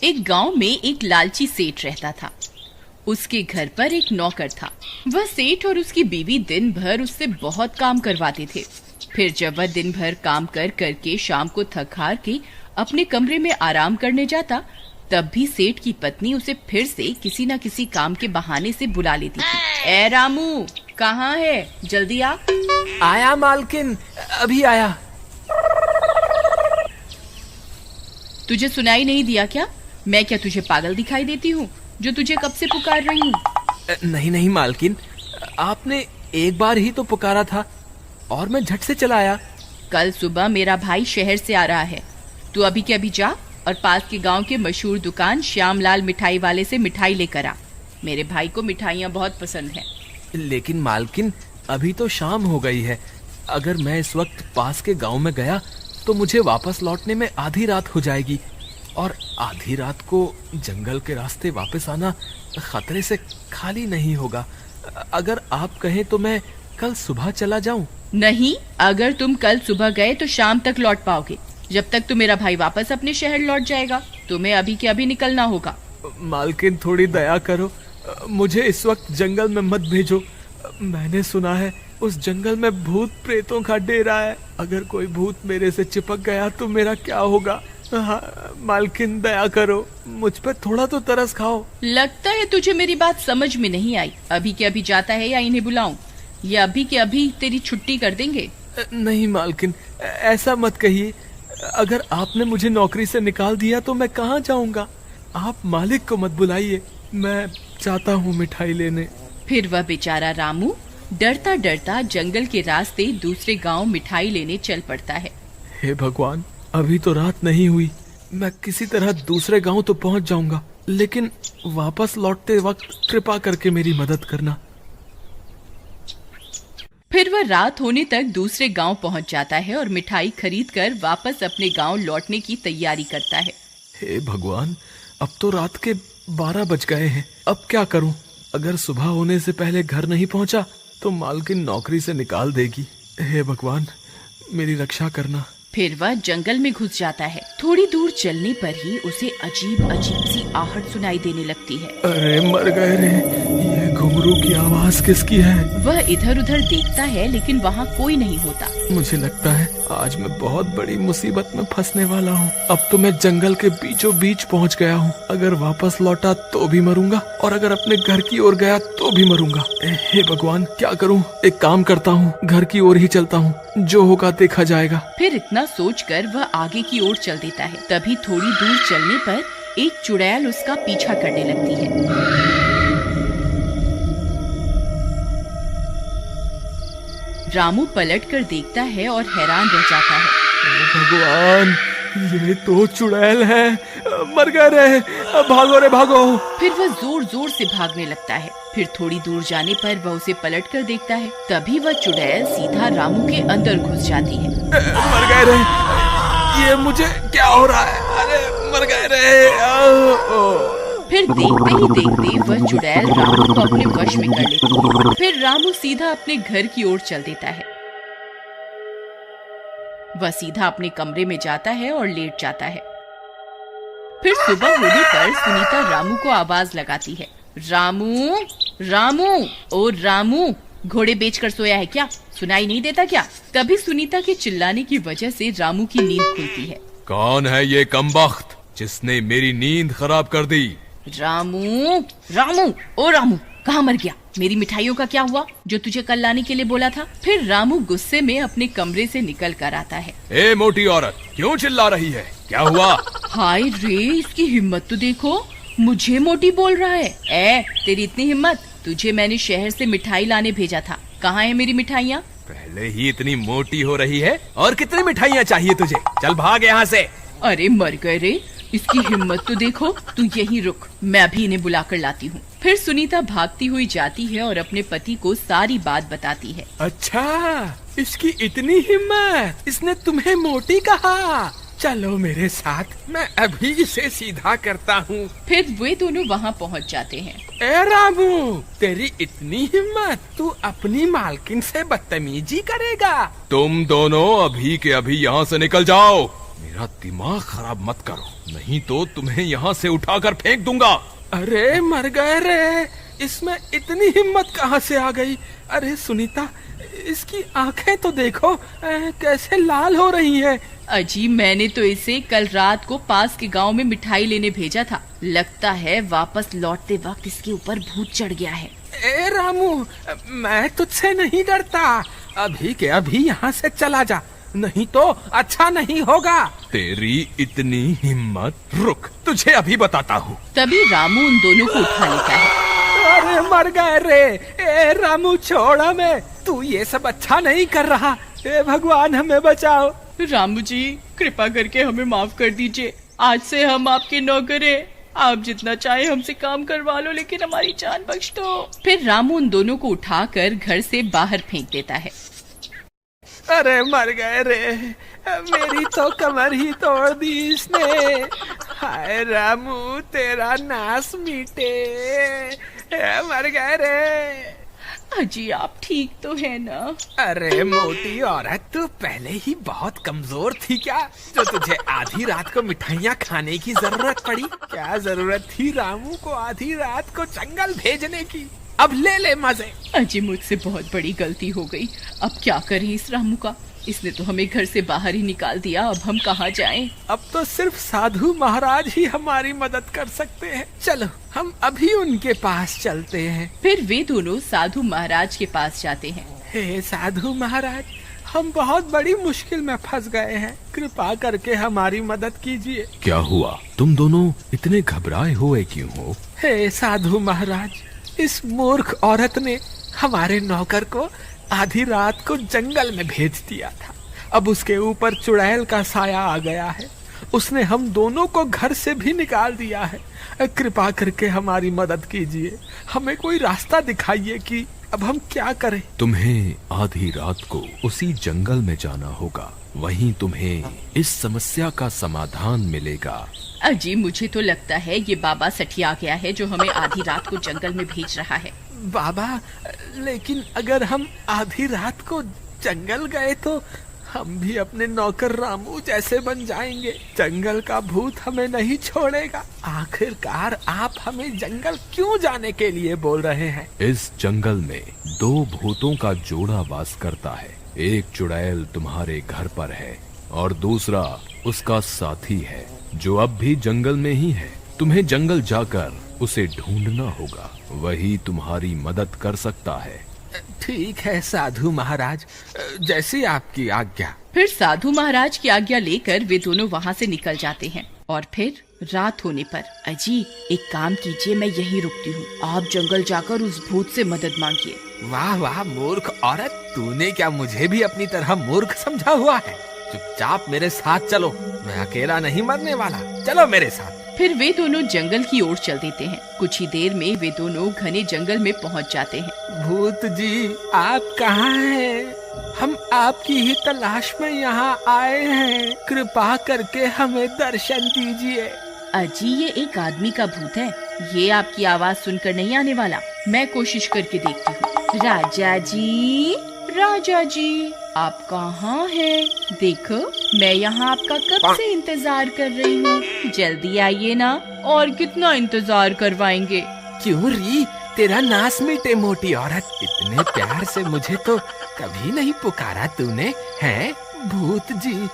एक गांव में एक लालची सेठ रहता था। उसके घर पर एक नौकर था। वह सेठ और उसकी बीवी दिन भर उससे बहुत काम करवाते थे। फिर जब वह दिन भर काम कर करके शाम को थक हार के अपने कमरे में आराम करने जाता, तब भी सेठ की पत्नी उसे फिर से किसी न किसी काम के बहाने से बुला लेती थी। ए रामू, कहाँ है? जल्दी आ। आया मालकिन, अभी आया। तुझे सुनाई नहीं दिया क्या? मैं क्या तुझे पागल दिखाई देती हूँ जो तुझे कब से पुकार रही हूँ? नहीं नहीं मालकिन, आपने एक बार ही तो पुकारा था और मैं झट से चला आया। कल सुबह मेरा भाई शहर से आ रहा है। तू अभी के अभी जा और पास के गांव के मशहूर दुकान श्यामलाल मिठाई वाले से मिठाई लेकर आ। मेरे भाई को मिठाइयाँ बहुत पसंद है। लेकिन मालकिन, अभी तो शाम हो गई है। अगर मैं इस वक्त पास के गांव में गया तो मुझे वापस लौटने में आधी रात हो जाएगी, और आधी रात को जंगल के रास्ते वापस आना खतरे से खाली नहीं होगा। अगर आप कहें तो मैं कल सुबह चला जाऊं। नहीं, अगर तुम कल सुबह गए तो शाम तक लौट पाओगे। जब तक तो मेरा भाई वापस अपने शहर लौट जाएगा, तुम्हें अभी के अभी निकलना होगा। मालकिन, थोड़ी दया करो, मुझे इस वक्त जंगल में मत भेजो। मैंने सुना है उस जंगल में भूत प्रेतों का डेरा है। अगर कोई भूत मेरे से चिपक गया तो मेरा क्या होगा? हाँ, मालकिन दया करो, मुझ पर थोड़ा तो तरस खाओ। लगता है तुझे मेरी बात समझ में नहीं आई। अभी के अभी जाता है या इन्हें बुलाऊं? या अभी के अभी तेरी छुट्टी कर देंगे? नहीं मालकिन, ऐसा मत कहिए। अगर आपने मुझे नौकरी से निकाल दिया तो मैं कहाँ जाऊंगा? आप मालिक को मत बुलाइए, मैं चाहता हूँ मिठाई लेने। फिर वह बेचारा रामू डरता डरता जंगल के रास्ते दूसरे गांव मिठाई लेने चल पड़ता है। हे भगवान, अभी तो रात नहीं हुई। मैं किसी तरह दूसरे गांव तो पहुंच जाऊंगा, लेकिन वापस लौटते वक्त कृपा करके मेरी मदद करना। फिर वह रात होने तक दूसरे गांव पहुंच जाता है और मिठाई खरीद कर वापस अपने गांव लौटने की तैयारी करता है। हे भगवान, अब तो रात के 12 बज गए हैं। अब क्या करूं? अगर सुबह होने से पहले घर नहीं पहुंचा तो मालकिन नौकरी से निकाल देगी। हे भगवान, मेरी रक्षा करना। फिर वह जंगल में घुस जाता है। थोड़ी दूर चलने पर ही उसे अजीब अजीब सी आहट सुनाई देने लगती है। अरे मर गए रे, ये घुंघरू की आवाज किसकी है? वह इधर उधर देखता है लेकिन वहाँ कोई नहीं होता। मुझे लगता है आज मैं बहुत बड़ी मुसीबत में फंसने वाला हूँ। अब तो मैं जंगल के बीचों बीच पहुँच गया हूँ। अगर वापस लौटा तो भी मरूंगा, और अगर अपने घर की ओर गया तो भी मरूंगा। हे भगवान, क्या करूँ? एक काम करता हूँ, घर की ओर ही चलता हूँ, जो होगा देखा जाएगा। फिर इतना सोचकर वह आगे की ओर चल देता है। तभी थोड़ी दूर चलने पर एक चुड़ैल उसका पीछा करने लगती है। रामू पलटकर देखता है और हैरान रह जाता है। भगवान, ये तो चुड़ैल है। मर गए रे, भागो रे भागो। फिर वह जोर जोर से भागने लगता है। फिर थोड़ी दूर जाने पर वह उसे पलटकर देखता है। तभी वह चुड़ैल सीधा रामू के अंदर घुस जाती है। मर गए रे, ये मुझे क्या हो रहा है? अरे मर गए रे। फिर देखते ही देखते वह चुड़ैल रामू को अपने वश में कर लेती है। फिर रामू सीधा अपने घर की ओर चल देता है। वह सीधा अपने कमरे में जाता है और लेट जाता है। फिर सुबह होने पर सुनीता रामू को आवाज लगाती है। रामू, रामू, ओ रामू, घोड़े बेचकर सोया है क्या? सुनाई नहीं देता क्या? तभी सुनीता के चिल्लाने की वजह से रामू की नींद खुलती है। कौन है ये कमबख्त जिसने मेरी नींद खराब कर दी? रामू, रामू, ओ रामू, कहाँ मर गया? मेरी मिठाइयों का क्या हुआ जो तुझे कल लाने के लिए बोला था? फिर रामू गुस्से में अपने कमरे से निकल कर आता है। ए मोटी औरत, क्यों चिल्ला रही है? क्या हुआ? हाय रे, इसकी हिम्मत तो देखो, मुझे मोटी बोल रहा है। तेरी इतनी हिम्मत? तुझे मैंने शहर से मिठाई लाने भेजा था। कहाँ है मेरी मिठाइयाँ? पहले ही इतनी मोटी हो रही है और कितनी मिठाइयाँ चाहिए तुझे? चल भाग यहाँ से। अरे मर गए रे, इसकी हिम्मत तो देखो। तू यहीं रुक, मैं अभी इन्हें बुला कर लाती हूँ। फिर सुनीता भागती हुई जाती है और अपने पति को सारी बात बताती है। अच्छा, इसकी इतनी हिम्मत, इसने तुम्हें मोटी कहा? चलो मेरे साथ, मैं अभी इसे सीधा करता हूँ। फिर वे दोनों वहाँ पहुँच जाते हैं। ए रामू, तेरी इतनी हिम्मत, तू अपनी मालकिन से बदतमीजी करेगा? तुम दोनों अभी के अभी यहाँ से निकल जाओ, मेरा दिमाग खराब मत करो, नहीं तो तुम्हें यहाँ से उठाकर फेंक दूंगा। अरे मर गए रे, इसमें इतनी हिम्मत कहाँ से आ गई? अरे सुनीता, इसकी आंखें तो देखो कैसे लाल हो रही है। अजी मैंने तो इसे कल रात को पास के गांव में मिठाई लेने भेजा था, लगता है वापस लौटते वक्त इसके ऊपर भूत चढ़ गया है। ए रामू, मैं तुझसे नहीं डरता, अभी के अभी यहाँ से चला जा, नहीं तो अच्छा नहीं होगा। तेरी इतनी हिम्मत, रुक तुझे अभी बताता हूँ। तभी रामू उन दोनों को उठा लेता है। अरे मर गए रे, ए रामू छोड़ हमें, तू ये सब अच्छा नहीं कर रहा, ए भगवान हमें बचाओ। रामू जी कृपा करके हमें माफ कर दीजिए, आज से हम आपके नौकर हैं, आप जितना चाहे हमसे काम करवा लो, लेकिन हमारी जान बख्श दो। फिर रामू उन दोनों को उठाकर घर से बाहर फेंक देता है। अरे मर गए रे, मेरी तो कमर ही तोड़ दी इसने। हाय रामू, तेरा नाश मीटे, मर गए रे। अजी आप ठीक तो है ना? अरे मोटी औरत, तू पहले ही बहुत कमजोर थी क्या, जो तुझे आधी रात को मिठाइयाँ खाने की जरूरत पड़ी? क्या जरूरत थी रामू को आधी रात को जंगल भेजने की? अब ले ले मजे। अजी मुझसे बहुत बड़ी गलती हो गई, अब क्या करें इस रामू का, इसने तो हमें घर से बाहर ही निकाल दिया, अब हम कहाँ जाएं? अब तो सिर्फ साधु महाराज ही हमारी मदद कर सकते हैं, चलो हम अभी उनके पास चलते हैं। फिर वे दोनों साधु महाराज के पास जाते हैं। हे साधु महाराज, हम बहुत बड़ी मुश्किल में फंस गए हैं, कृपा करके हमारी मदद कीजिए। क्या हुआ, तुम दोनों इतने घबराए हुए क्यों हो? हे साधु महाराज, इस मूर्ख औरत ने हमारे नौकर को आधी रात को जंगल में भेज दिया था, अब उसके ऊपर चुड़ैल का साया आ गया है, उसने हम दोनों को घर से भी निकाल दिया है, कृपा करके हमारी मदद कीजिए, हमें कोई रास्ता दिखाइए कि अब हम क्या करें। तुम्हें आधी रात को उसी जंगल में जाना होगा, वहीं तुम्हें इस समस्या का समाधान मिलेगा। अजी मुझे तो लगता है ये बाबा सठिया गया है जो हमें आधी रात को जंगल में भेज रहा है। बाबा, लेकिन अगर हम आधी रात को जंगल गए तो हम भी अपने नौकर रामू जैसे बन जाएंगे, जंगल का भूत हमें नहीं छोड़ेगा। आखिरकार आप हमें जंगल क्यों जाने के लिए बोल रहे हैं? इस जंगल में दो भूतों का जोड़ा वास करता है, एक चुड़ैल तुम्हारे घर पर है और दूसरा उसका साथी है जो अब भी जंगल में ही है। तुम्हें जंगल जाकर उसे ढूंढना होगा, वही तुम्हारी मदद कर सकता है। ठीक है साधु महाराज, जैसी आपकी आज्ञा। फिर साधु महाराज की आज्ञा लेकर वे दोनों वहाँ से निकल जाते हैं और फिर रात होने पर, अजी एक काम कीजिए, मैं यहीं रुकती हूँ, आप जंगल जाकर उस भूत से मदद मांगिए। वाह वाह मूर्ख औरत, तूने क्या मुझे भी अपनी तरह मूर्ख समझा हुआ है? चुपचाप मेरे साथ चलो, मैं अकेला नहीं मरने वाला, चलो मेरे साथ। फिर वे दोनों जंगल की ओर चल देते हैं। कुछ ही देर में वे दोनों घने जंगल में पहुंच जाते हैं। भूत जी, आप कहाँ हैं? हम आपकी ही तलाश में यहाँ आए हैं, कृपा करके हमें दर्शन दीजिए। अजी ये एक आदमी का भूत है, ये आपकी आवाज सुनकर नहीं आने वाला, मैं कोशिश करके देखती हूँ। राजा जी, राजा जी, आप कहाँ हैं? देखो मैं यहाँ आपका कब से इंतजार कर रही हूँ, जल्दी आइए ना, और कितना इंतजार करवाएंगे? क्यों री, तेरा नाश मीटे मोटी औरत, इतने प्यार से मुझे तो कभी नहीं पुकारा तूने, हैं? भूत जी,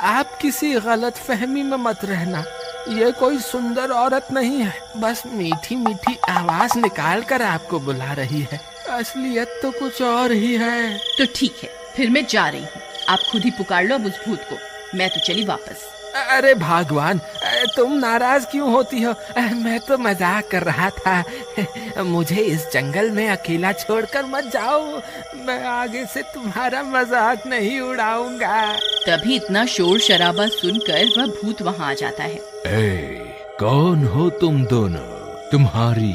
आप किसी गलत फहमी में मत रहना, ये कोई सुंदर औरत नहीं है, बस मीठी मीठी आवाज निकाल कर आपको बुला रही है, असलियत तो कुछ और ही है। तो ठीक है, फिर मैं जा रही हूँ, आप खुद ही पुकार लो अब उस भूत को, मैं तो चली वापस। अरे भगवान, तुम नाराज क्यों होती हो? मैं तो मजाक कर रहा था, मुझे इस जंगल में अकेला छोड़कर मत जाओ, मैं आगे से तुम्हारा मजाक नहीं उड़ाऊंगा। तभी इतना शोर शराबा सुनकर वह भूत वहाँ आ जाता है। कौन हो तुम दोनों? तुम्हारी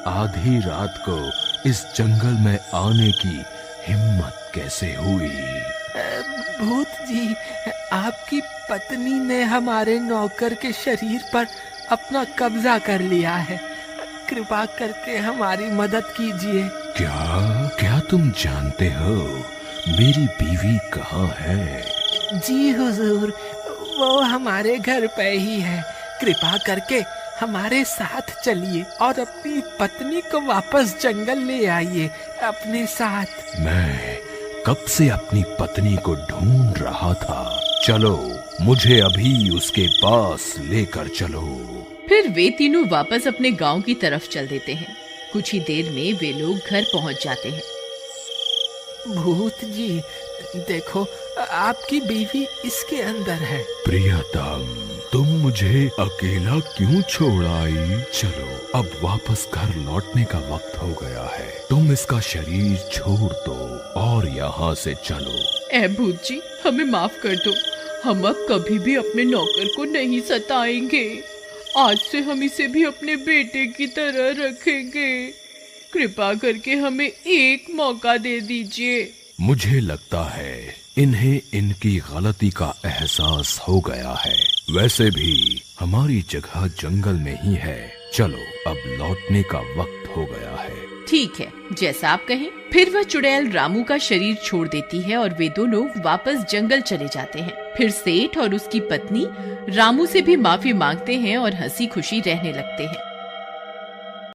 आधी रात को इस जंगल में आने की हिम्मत कैसे हुई? भूत जी, आपकी पत्नी ने हमारे नौकर के शरीर पर अपना कब्जा कर लिया है, कृपा करके हमारी मदद कीजिए। क्या तुम जानते हो मेरी बीवी कहाँ है? जी हुजूर, वो हमारे घर पे ही है। कृपा करके हमारे साथ चलिए और अपनी पत्नी को वापस जंगल ले आइए अपने साथ। मैं कब से अपनी पत्नी को ढूंढ रहा था। चलो, मुझे अभी उसके पास लेकर चलो। फिर वे तीनों वापस अपने गांव की तरफ चल देते हैं। कुछ ही देर में वे लोग घर पहुंच जाते हैं। भूत जी, देखो आपकी बीवी इसके अंदर है। प्रियतम, तुम मुझे अकेला क्यों छोड़ आई? चलो, अब वापस घर लौटने का वक्त हो गया है। तुम इसका शरीर छोड़ दो और यहाँ से चलो। ऐ भूत जी, हमें माफ कर दो। हम अब कभी भी अपने नौकर को नहीं सताएंगे। आज से हम इसे भी अपने बेटे की तरह रखेंगे। कृपा करके हमें एक मौका दे दीजिए। मुझे लगता है इन्हें इनकी गलती का एहसास हो गया है। वैसे भी हमारी जगह जंगल में ही है। चलो, अब लौटने का वक्त हो गया है। ठीक है, जैसा आप कहें। फिर वह चुड़ैल रामू का शरीर छोड़ देती है और वे दोनों वापस जंगल चले जाते हैं। फिर सेठ और उसकी पत्नी रामू से भी माफी मांगते हैं और हंसी खुशी रहने लगते हैं।